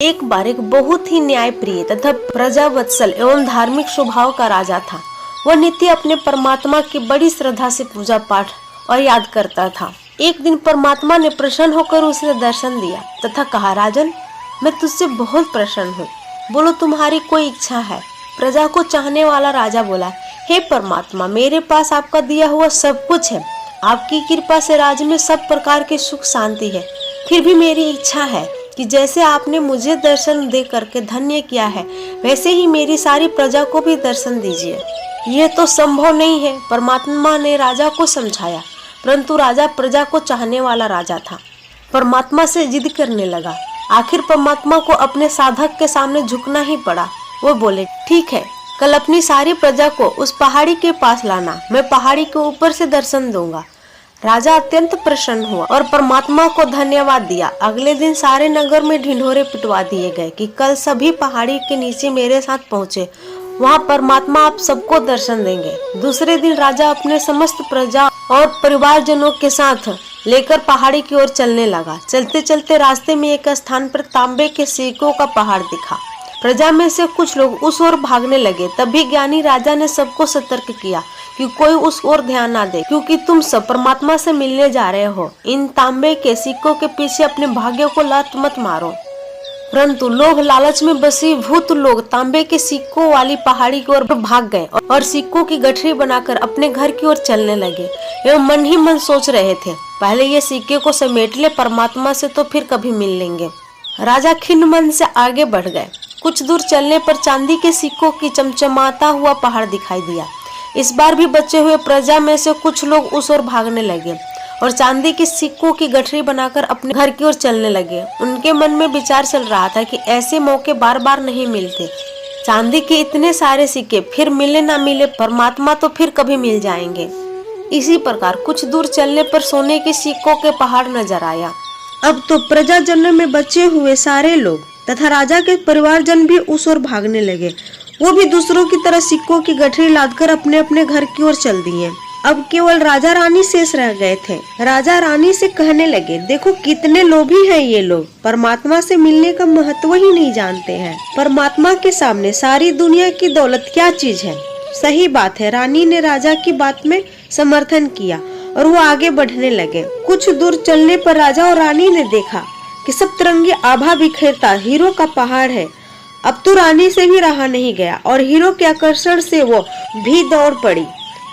एक बार एक बहुत ही न्यायप्रिय तथा प्रजावत्सल एवं धार्मिक स्वभाव का राजा था। वह नित्य अपने परमात्मा की बड़ी श्रद्धा से पूजा पाठ और याद करता था। एक दिन परमात्मा ने प्रसन्न होकर उसे दर्शन दिया तथा कहा, राजन, मैं तुझसे बहुत प्रसन्न हूँ, बोलो तुम्हारी कोई इच्छा है। प्रजा को चाहने वाला राजा बोला, हे परमात्मा, मेरे पास आपका दिया हुआ सब कुछ है। आपकी कृपा से राज्य में सब प्रकार की सुख शांति है। फिर भी मेरी इच्छा है कि जैसे आपने मुझे दर्शन दे करके धन्य किया है, वैसे ही मेरी सारी प्रजा को भी दर्शन दीजिए। यह तो संभव नहीं है, परमात्मा ने राजा को समझाया। परंतु राजा प्रजा को चाहने वाला राजा था, परमात्मा से जिद करने लगा। आखिर परमात्मा को अपने साधक के सामने झुकना ही पड़ा। वो बोले, ठीक है, कल अपनी सारी प्रजा को उस पहाड़ी के पास लाना, मैं पहाड़ी के ऊपर से दर्शन दूंगा। राजा अत्यंत प्रसन्न हुआ और परमात्मा को धन्यवाद दिया। अगले दिन सारे नगर में ढिंढोरे पिटवा दिए गए कि कल सभी पहाड़ी के नीचे मेरे साथ पहुँचे, वहाँ परमात्मा आप सबको दर्शन देंगे। दूसरे दिन राजा अपने समस्त प्रजा और परिवारजनों के साथ लेकर पहाड़ी की ओर चलने लगा। चलते चलते रास्ते में एक स्थान पर तांबे के सिक्कों का पहाड़ दिखा। प्रजा में से कुछ लोग उस ओर भागने लगे। तभी ज्ञानी राजा ने सबको सतर्क किया कि कोई उस ओर ध्यान ना दे, क्योंकि तुम सब परमात्मा से मिलने जा रहे हो। इन तांबे के सिक्कों के पीछे अपने भाग्य को लात मत मारो। परंतु लोभ लालच में बसीभूत लोग तांबे के सिक्कों वाली पहाड़ी की ओर भाग गए और सिक्कों की गठरी बनाकर अपने घर की ओर चलने लगे। एवं मन ही मन सोच रहे थे, पहले ये सिक्के को समेट ले, परमात्मा से तो फिर कभी मिल लेंगे। राजा खिन्न मन से आगे बढ़ गए। कुछ दूर चलने पर चांदी के सिक्कों की चमचमाता हुआ पहाड़ दिखाई दिया। इस बार भी बचे हुए प्रजा में से कुछ लोग उस ओर भागने लगे और चांदी के सिक्कों की गठरी बनाकर अपने घर की ओर चलने लगे। उनके मन में विचार चल रहा था कि ऐसे मौके बार बार नहीं मिलते। चांदी के इतने सारे सिक्के, फिर मिले ना मिले, परमात्मा तो फिर कभी मिल जाएंगे। इसी प्रकार कुछ दूर चलने पर सोने के सिक्कों के पहाड़ नजर आया। अब तो प्रजाजनों में बचे हुए सारे लोग तथा राजा के परिवारजन भी उस ओर भागने लगे। वो भी दूसरों की तरह सिक्कों की गठरी लादकर अपने अपने घर की ओर चल दिए। अब केवल राजा रानी शेष रह गए थे। राजा रानी से कहने लगे, देखो कितने लोभी हैं ये लोग, परमात्मा से मिलने का महत्व ही नहीं जानते हैं। परमात्मा के सामने सारी दुनिया की दौलत क्या चीज है। सही बात है, रानी ने राजा की बात में समर्थन किया और वो आगे बढ़ने लगे। कुछ दूर चलने पर राजा और रानी ने देखा कि सब तिरंगी आभा बिखेरता हीरो का पहाड़ है। अब तो रानी से भी रहा नहीं गया और हीरो के आकर्षण से वो भी दौड़ पड़ी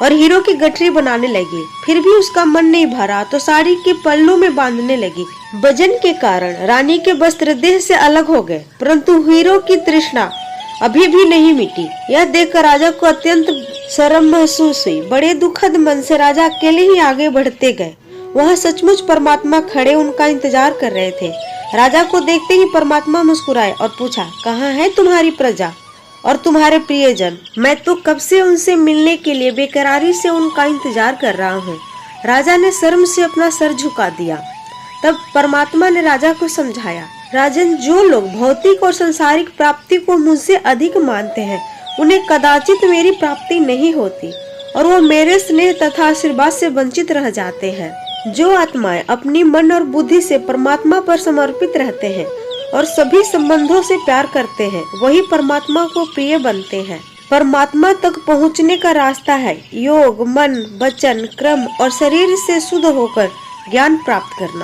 और हीरो की गठरी बनाने लगी। फिर भी उसका मन नहीं भरा तो साड़ी के पल्लू में बांधने लगी। वजन के कारण रानी के वस्त्र देह से अलग हो गए, परंतु हीरो की तृष्णा अभी भी नहीं मिटी। यह देखकर राजा को अत्यंत शर्म महसूस हुई। बड़े दुखद मन से राजा अकेले ही आगे बढ़ते गए। वहाँ सचमुच परमात्मा खड़े उनका इंतजार कर रहे थे। राजा को देखते ही परमात्मा मुस्कुराए और पूछा, कहाँ है तुम्हारी प्रजा और तुम्हारे प्रियजन? मैं तो कब से उनसे मिलने के लिए बेकरारी से उनका इंतजार कर रहा हूँ। राजा ने शर्म से अपना सर झुका दिया। तब परमात्मा ने राजा को समझाया, राजन, जो लोग भौतिक और सांसारिक प्राप्ति को मुझसे अधिक मानते हैं, उन्हें कदाचित मेरी प्राप्ति नहीं होती और वो मेरे स्नेह तथा आशीर्वाद से वंचित रह जाते हैं। जो आत्माएं अपनी मन और बुद्धि से परमात्मा पर समर्पित रहते हैं और सभी संबंधों से प्यार करते हैं, वही परमात्मा को प्रिय बनते हैं। परमात्मा तक पहुंचने का रास्ता है योग, मन, वचन, क्रम और शरीर से शुद्ध होकर ज्ञान प्राप्त करना।